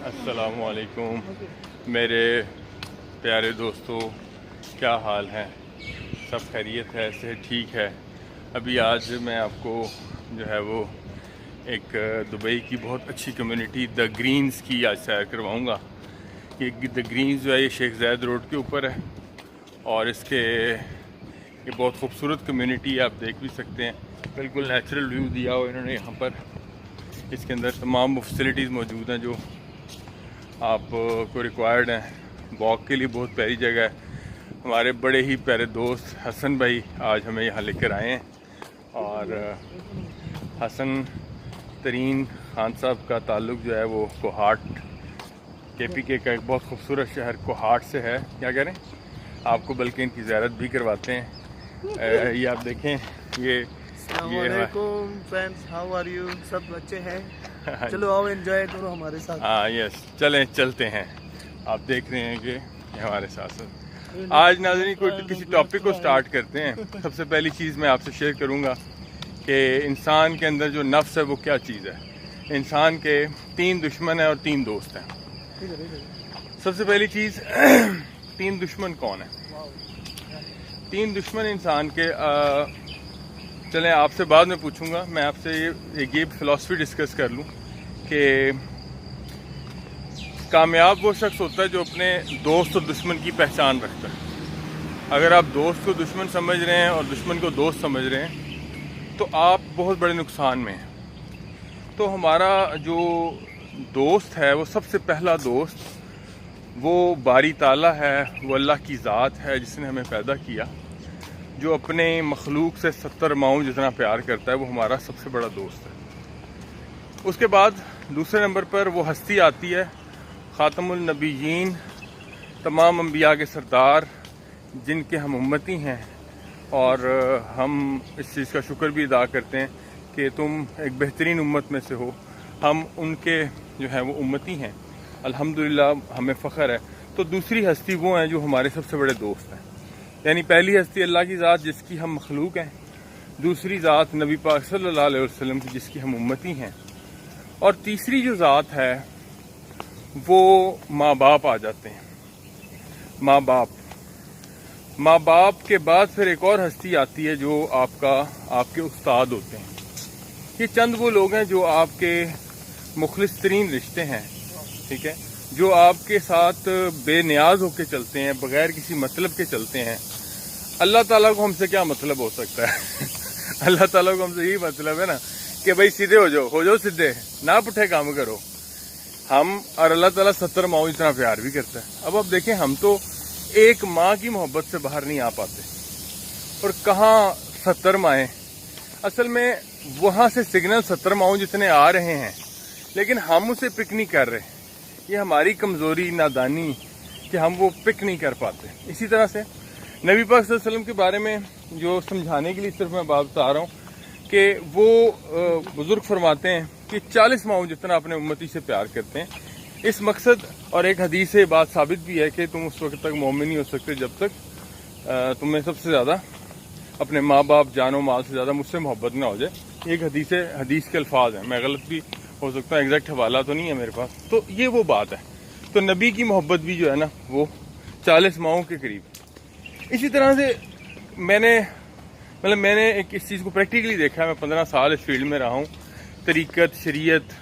السلام علیکم میرے پیارے دوستو، کیا حال ہیں؟ سب خیریت ہے؟ صحت ٹھیک ہے؟ ابھی آج میں آپ کو جو ہے وہ ایک دبئی کی بہت اچھی کمیونٹی دا گرینز کی آج سیر کرواؤں گا۔ یہ دا گرینز جو ہے یہ شیخ زاید روڈ کے اوپر ہے اور اس کے یہ بہت خوبصورت کمیونٹی ہے، آپ دیکھ بھی سکتے ہیں۔ بالکل نیچرل ویو دیا ہوا انہوں نے یہاں پر۔ اس کے اندر تمام فیسلٹیز موجود ہیں جو آپ کو ریکوائرڈ ہیں۔ واک کے لیے بہت پیاری جگہ ہے۔ ہمارے بڑے ہی پیارے دوست حسن بھائی آج ہمیں یہاں لے کر آئے ہیں، اور حسن ترین خان صاحب کا تعلق جو ہے وہ کوہاٹ کے پی کے کا ایک بہت خوبصورت شہر کوہاٹ سے ہے۔ کیا کہہ رہے ہیں آپ کو، بلکہ ان کی زیارت بھی کرواتے ہیں۔ یہ آپ دیکھیں، یہ السلام علیکم فرینڈز، ہاؤ آر یو؟ سب اچھے ہیں؟ چلو آؤ انجوائے کرو ہمارے ساتھ۔ ہاں یس، چلیں چلتے ہیں۔ آپ دیکھ رہے ہیں کہ یہ ہمارے ساتھ ساتھ آج ناظرین کوئی کسی ٹاپک کو سٹارٹ کرتے ہیں۔ سب سے پہلی چیز میں آپ سے شیئر کروں گا کہ انسان کے اندر جو نفس ہے وہ کیا چیز ہے۔ انسان کے 3 دشمن ہیں اور 3 دوست ہیں۔ سب سے پہلی چیز 3 دشمن کون ہیں؟ 3 دشمن انسان کے چلیں آپ سے بعد میں پوچھوں گا، میں آپ سے یہ فلسفی ڈسکس کر لوں کہ کامیاب وہ شخص ہوتا ہے جو اپنے دوست اور دشمن کی پہچان رکھتا ہے۔ اگر آپ دوست کو دشمن سمجھ رہے ہیں اور دشمن کو دوست سمجھ رہے ہیں تو آپ بہت بڑے نقصان میں ہیں۔ تو ہمارا جو دوست ہے وہ سب سے پہلا دوست وہ باری تعالیٰ ہے، وہ اللہ کی ذات ہے جس نے ہمیں پیدا کیا، جو اپنے مخلوق سے 70 ماؤں جتنا پیار کرتا ہے، وہ ہمارا سب سے بڑا دوست ہے۔ اس کے بعد دوسرے نمبر پر وہ ہستی آتی ہے، خاتم النبیین، تمام انبیاء کے سردار، جن کے ہم امتی ہیں، اور ہم اس چیز کا شکر بھی ادا کرتے ہیں کہ تم ایک بہترین امت میں سے ہو۔ ہم ان کے جو ہیں وہ امتی ہیں، الحمدللہ ہمیں فخر ہے۔ تو دوسری ہستی وہ ہیں جو ہمارے سب سے بڑے دوست ہیں۔ یعنی پہلی ہستی اللہ کی ذات جس کی ہم مخلوق ہیں، دوسری ذات نبی پاک صلی اللہ علیہ وسلم کی جس کی ہم امتی ہیں، اور تیسری جو ذات ہے وہ ماں باپ آ جاتے ہیں۔ ماں باپ کے بعد پھر ایک اور ہستی آتی ہے جو آپ کے استاد ہوتے ہیں۔ یہ چند وہ لوگ ہیں جو آپ کے مخلص ترین رشتے ہیں، ٹھیک ہے، جو آپ کے ساتھ بے نیاز ہو کے چلتے ہیں، بغیر کسی مطلب کے چلتے ہیں۔ اللہ تعالیٰ کو ہم سے کیا مطلب ہو سکتا ہے؟ اللہ تعالیٰ کو ہم سے یہی مطلب ہے نا کہ بھائی سیدھے ہو جاؤ سیدھے، نہ پٹھے کام کرو۔ ہم اور اللہ تعالیٰ 70 ماؤں اتنا پیار بھی کرتا ہے۔ اب آپ دیکھیں، ہم تو ایک ماں کی محبت سے باہر نہیں آ پاتے، اور کہاں 70 مائیں۔ اصل میں وہاں سے سگنل 70 ماؤں جتنے آ رہے ہیں، لیکن ہم اسے پک نہیں کر رہے۔ یہ ہماری کمزوری، نادانی کہ ہم وہ پک نہیں کر پاتے۔ اسی طرح سے نبی پاک صلی اللہ علیہ وسلم کے بارے میں جو سمجھانے کے لیے صرف میں بات بتا رہا ہوں کہ وہ بزرگ فرماتے ہیں کہ 40 ماؤں جتنا اپنے امتی سے پیار کرتے ہیں۔ اس مقصد اور ایک حدیث سے بات ثابت بھی ہے کہ تم اس وقت تک مومن نہیں ہو سکتے جب تک تمہیں سب سے زیادہ اپنے ماں باپ، جان و مال سے زیادہ مجھ سے محبت نہ ہو جائے۔ ایک حدیث کے الفاظ ہیں، میں غلط بھی ہو سکتا ہے، ایگزیکٹ حوالہ تو نہیں ہے میرے پاس۔ تو یہ وہ بات ہے۔ تو نبی کی محبت بھی جو ہے نا وہ 40 ماؤں کے قریب۔ اسی طرح سے میں نے ایک اس چیز کو پریکٹیکلی دیکھا ہے۔ میں 15 سال اس فیلڈ میں رہا ہوں۔ طریقت، شریعت،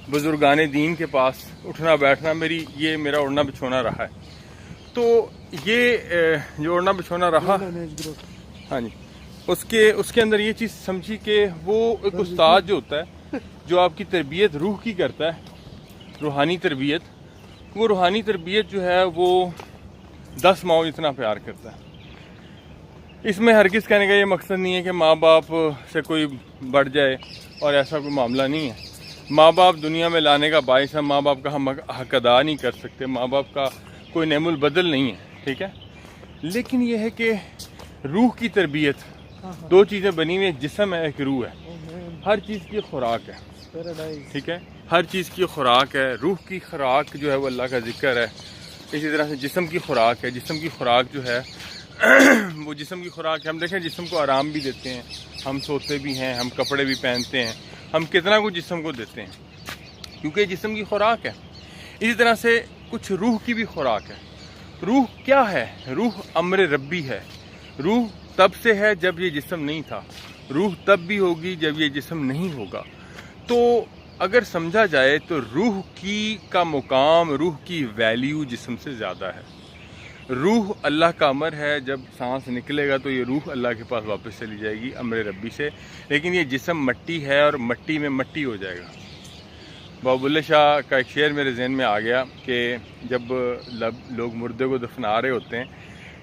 بزرگان دین کے پاس اٹھنا بیٹھنا میرا اڑنا بچھونا رہا ہے۔ تو یہ جو اڑنا بچھونا رہا، ہاں جی، اس کے اندر یہ چیز سمجھی کہ وہ ایک استاد جو ہوتا ہے، جو آپ کی تربیت روح کی کرتا ہے، روحانی تربیت، وہ روحانی تربیت جو ہے وہ 10 ماؤں اتنا پیار کرتا ہے۔ اس میں ہرگز کہنے کا یہ مقصد نہیں ہے کہ ماں باپ سے کوئی بڑھ جائے، اور ایسا کوئی معاملہ نہیں ہے۔ ماں باپ دنیا میں لانے کا باعث ہے، ماں باپ کا ہم حق ادا نہیں کر سکتے، ماں باپ کا کوئی نعم البدل نہیں ہے، ٹھیک ہے۔ لیکن یہ ہے کہ روح کی تربیت، 2 چیزیں بنی ہوئی ہیں، جسم ہے، ایک روح ہے۔ ہر چیز کی خوراک ہے، ٹھیک ہے، ہر چیز کی خوراک ہے۔ روح کی خوراک جو ہے وہ اللہ کا ذکر ہے۔ اسی طرح سے جسم کی خوراک ہے۔ جسم کی خوراک جو ہے وہ جسم کی خوراک ہے، ہم دیکھیں جسم کو آرام بھی دیتے ہیں، ہم سوتے بھی ہیں، ہم کپڑے بھی پہنتے ہیں، ہم کتنا کچھ جسم کو دیتے ہیں کیونکہ جسم کی خوراک ہے۔ اسی طرح سے کچھ روح کی بھی خوراک ہے. روح کیا ہے؟ روح امر ربی ہے. روح تب سے ہے جب یہ جسم نہیں تھا، روح تب بھی ہوگی جب یہ جسم نہیں ہوگا. تو اگر سمجھا جائے تو روح کا مقام، روح کی ویلیو جسم سے زیادہ ہے. روح اللہ کا امر ہے، جب سانس نکلے گا تو یہ روح اللہ کے پاس واپس چلی جائے گی امر ربی سے. لیکن یہ جسم مٹی ہے اور مٹی میں مٹی ہو جائے گا. بابا بلے شاہ کا ایک شعر میرے ذہن میں آ گیا کہ جب لوگ مردے کو دفنا رہے ہوتے ہیں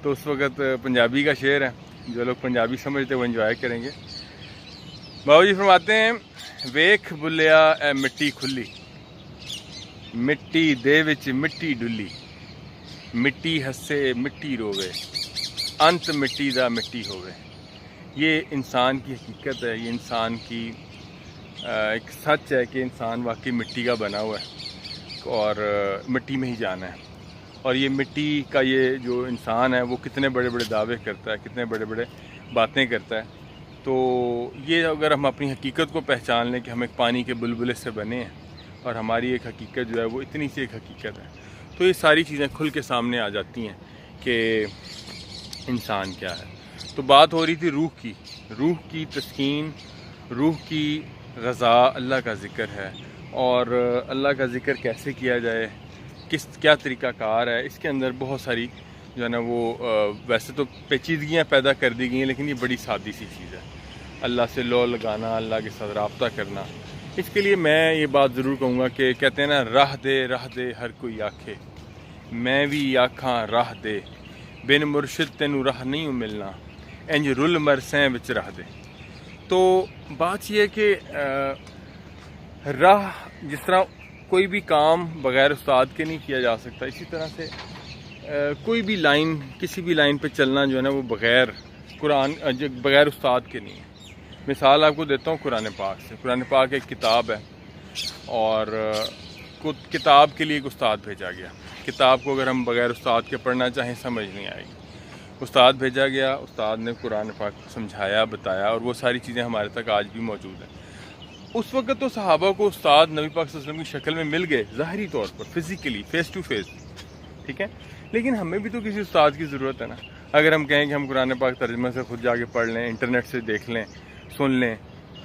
تو اس وقت پنجابی کا شعر ہے، جو لوگ پنجابی سمجھتے وہ انجوائے کریں گے. بابا جی فرماتے ہیں، ویکھ بلیا اے مٹی کھلی، مٹی دے وچ مٹی ڈلی، مٹی ہسے مٹی روے، انت مٹی دا مٹی ہوئے. یہ انسان کی حقیقت ہے، یہ انسان کی ایک سچ ہے کہ انسان واقعی مٹی کا بنا ہوا ہے اور مٹی میں ہی جانا ہے. اور یہ مٹی کا یہ جو انسان ہے وہ کتنے بڑے بڑے دعوے کرتا ہے، کتنے بڑے بڑے باتیں کرتا ہے. تو یہ اگر ہم اپنی حقیقت کو پہچان لیں کہ ہم ایک پانی کے بلبلے سے بنے ہیں اور ہماری ایک حقیقت جو ہے وہ اتنی سی ایک حقیقت ہے، تو یہ ساری چیزیں کھل کے سامنے آ جاتی ہیں کہ انسان کیا ہے. تو بات ہو رہی تھی روح کی تسکین، روح کی غذا اللہ کا ذکر ہے. اور اللہ کا ذکر کیسے کیا جائے، کیا طریقہ کار ہے، اس کے اندر بہت ساری جو ہے نا وہ ویسے تو پیچیدگیاں پیدا کر دی گئی ہیں، لیکن یہ بڑی سادی سی چیز ہے. اللہ سے لو لگانا، اللہ کے ساتھ رابطہ کرنا. اس کے لیے میں یہ بات ضرور کہوں گا کہ کہتے ہیں نا، راہ دے ہر کوئی آکھے، میں بھی آکھاں راہ دے، بن مرشد تینوں راہ نہیں ملنا، انج رل مرسیں وچ راہ دے. تو بات یہ ہے کہ راہ، جس طرح کوئی بھی کام بغیر استاد کے نہیں کیا جا سکتا، اسی طرح سے کوئی بھی لائن، کسی بھی لائن پہ چلنا جو ہے نا وہ بغیر استاد کے نہیں ہے. مثال آپ کو دیتا ہوں قرآن پاک سے. قرآن پاک ایک کتاب ہے اور کتاب کے لیے ایک استاد بھیجا گیا. کتاب کو اگر ہم بغیر استاد کے پڑھنا چاہیں سمجھ نہیں آئے گی. استاد بھیجا گیا، استاد نے قرآن پاک سمجھایا، بتایا، اور وہ ساری چیزیں ہمارے تک آج بھی موجود ہیں. اس وقت تو صحابہ کو استاد نبی پاک صلی اللہ علیہ وسلم کی شکل میں مل گئے، ظاہری طور پر، فزیکلی، فیس ٹو فیس، ٹھیک ہے. لیکن ہمیں بھی تو کسی استاد کی ضرورت ہے نا. اگر ہم کہیں کہ ہم قرآن پاک ترجمہ سے خود جا کے پڑھ لیں، انٹرنیٹ سے دیکھ لیں، سن لیں،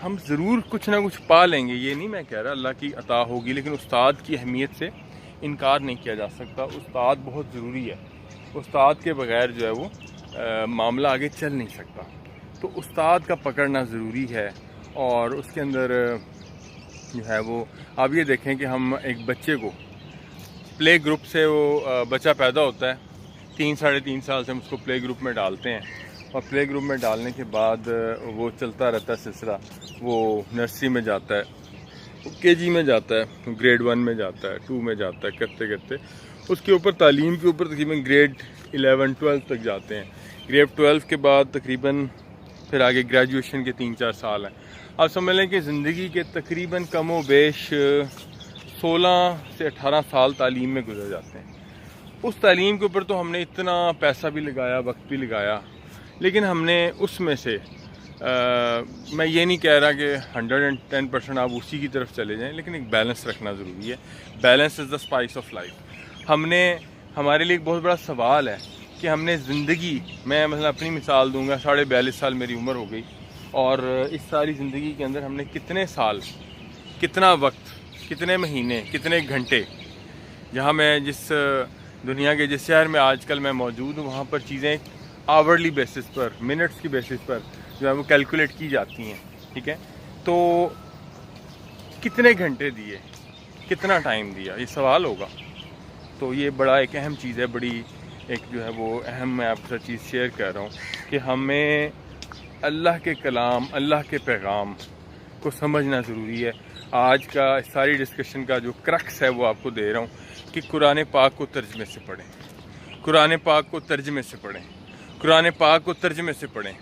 ہم ضرور کچھ نہ کچھ پا لیں گے. یہ نہیں میں کہہ رہا اللہ کی عطا ہوگی، لیکن استاد کی اہمیت سے انکار نہیں کیا جا سکتا. استاد بہت ضروری ہے. استاد کے بغیر جو ہے وہ معاملہ آگے چل نہیں سکتا. تو استاد کا پکڑنا ضروری ہے. اور اس کے اندر جو ہے وہ آپ یہ دیکھیں کہ ہم ایک بچے کو پلے گروپ سے، وہ بچہ پیدا ہوتا ہے 3-3.5 سال سے ہم اس کو پلے گروپ میں ڈالتے ہیں، اور پلے گروپ میں ڈالنے کے بعد وہ چلتا رہتا ہے سلسلہ. وہ نرسری میں جاتا ہے، KG میں جاتا ہے، گریڈ 1 میں جاتا ہے، 2 میں جاتا ہے، کرتے کرتے اس کے اوپر تعلیم کے اوپر تقریباً گریڈ 11-12 تک جاتے ہیں. گریڈ 12 کے بعد تقریباً پھر آگے گریجویشن کے 3-4 سال ہیں. آپ سمجھ لیں کہ زندگی کے تقریباً کم و بیش 16 سے 18 سال تعلیم میں گزر جاتے ہیں. اس تعلیم کے اوپر تو ہم نے اتنا پیسہ بھی لگایا، وقت بھی لگایا، لیکن ہم نے اس میں سے میں یہ نہیں کہہ رہا کہ 110% آپ اسی کی طرف چلے جائیں، لیکن ایک بیلنس رکھنا ضروری ہے. Balance is the spice of life. ہمارے لیے ایک بہت بڑا سوال ہے کہ ہم نے زندگی میں، مثلا اپنی مثال دوں گا، 42.5 سال میری عمر ہو گئی، اور اس ساری زندگی کے اندر ہم نے کتنے سال، کتنا وقت، کتنے مہینے، کتنے گھنٹے، جہاں میں جس دنیا کے جس شہر میں آج کل میں موجود ہوں وہاں پر چیزیں آورلی بیسس پر، منٹس کی بیسس پر جو ہے وہ کیلکولیٹ کی جاتی ہیں، ٹھیک ہے. تو کتنے گھنٹے دیے، کتنا ٹائم دیا، یہ سوال ہوگا. تو یہ بڑا ایک اہم چیز ہے، بڑی ایک جو ہے وہ اہم میں آپ کے ساتھ چیز شیئر کر رہا ہوں کہ ہمیں اللہ کے کلام، اللہ کے پیغام کو سمجھنا ضروری ہے. آج کا ساری ڈسکشن کا جو کرکس ہے وہ آپ کو دے رہا ہوں کہ قرآن پاک کو ترجمے سے پڑھیں، قرآن پاک کو ترجمے سے پڑھیں، قرآن پاک کو ترجمے سے پڑھیں.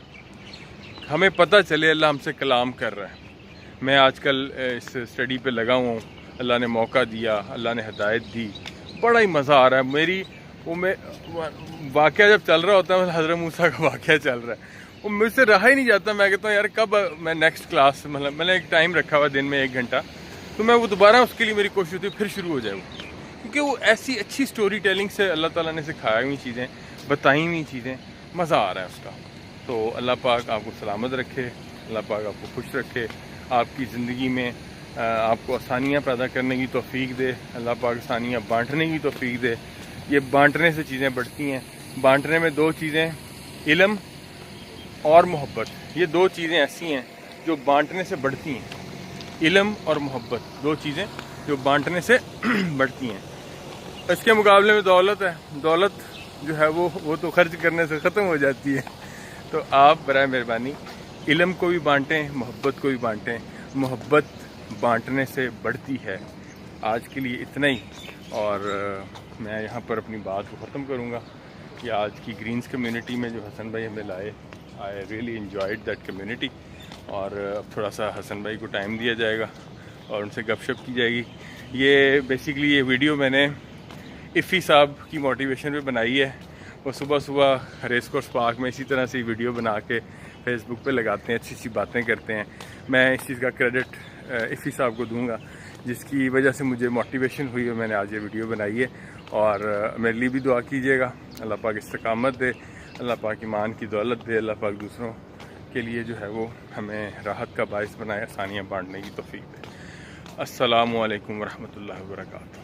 ہمیں پتہ چلے اللہ ہم سے کلام کر رہا ہے. میں آج کل اس اسٹڈی پہ لگا ہوں، اللہ نے موقع دیا، اللہ نے ہدایت دی، بڑا ہی مزہ آ رہا ہے. میں واقعہ جب چل رہا ہوتا ہے، حضرت موسیٰ کا واقعہ چل رہا ہے، وہ مجھ سے رہا ہی نہیں جاتا. میں کہتا ہوں یار کب میں نیکسٹ کلاس، مطلب میں نے ایک ٹائم رکھا ہوا دن میں 1 گھنٹہ، تو میں وہ دوبارہ اس کے لیے میری کوشش ہوتی ہے پھر شروع ہو جائے وہ، کیونکہ وہ ایسی اچھی سٹوری ٹیلنگ سے اللہ تعالیٰ نے سکھائی ہوئی چیزیں، بتائی ہوئی چیزیں، مزہ آ رہا ہے اس کا. تو اللہ پاک آپ کو سلامت رکھے، اللہ پاک آپ کو خوش رکھے، آپ کی زندگی میں آپ کو آسانیاں پیدا کرنے کی توفیق دے، اللہ پاک آسانیاں بانٹنے کی توفیق دے. یہ بانٹنے سے چیزیں بڑھتی ہیں. بانٹنے میں دو چیزیں، علم اور محبت، یہ دو چیزیں ایسی ہیں جو بانٹنے سے بڑھتی ہیں. علم اور محبت دو چیزیں جو بانٹنے سے بڑھتی ہیں. اس کے مقابلے میں دولت ہے، دولت جو ہے وہ تو خرچ کرنے سے ختم ہو جاتی ہے. تو آپ برائے مہربانی علم کو بھی بانٹیں، محبت کو بھی بانٹیں. محبت بانٹنے سے بڑھتی ہے. آج کے لیے اتنا ہی، اور میں یہاں پر اپنی بات کو ختم کروں گا کہ آج کی گرینز کمیونٹی میں جو حسن بھائی ہمیں لائے، I really enjoyed that community. اور اب تھوڑا سا حسن بھائی کو ٹائم دیا جائے گا اور ان سے گپ شپ کی جائے گی. یہ بیسیکلی یہ ویڈیو میں نے افی صاحب کی موٹیویشن پہ بنائی ہے. وہ صبح صبح ریس کورس پارک میں اسی طرح سے ویڈیو بنا کے فیس بک پہ لگاتے ہیں، اچھی اچھی باتیں کرتے ہیں. میں اس چیز کا کریڈٹ افی صاحب کو دوں گا، جس کی وجہ سے مجھے موٹیویشن ہوئی اور میں نے آج یہ ویڈیو بنائی ہے. اور میرے لیے بھی دعا کیجیے گا، اللہ پاک استقامت دے، اللہ پاک ایمان کی دولت دے، اللہ پاک دوسروں کے لیے جو ہے وہ ہمیں راحت کا باعث بنائے، آسانیاں بانٹنے کی توفیق دے. السلام علیکم ورحمۃ اللہ وبرکاتہ.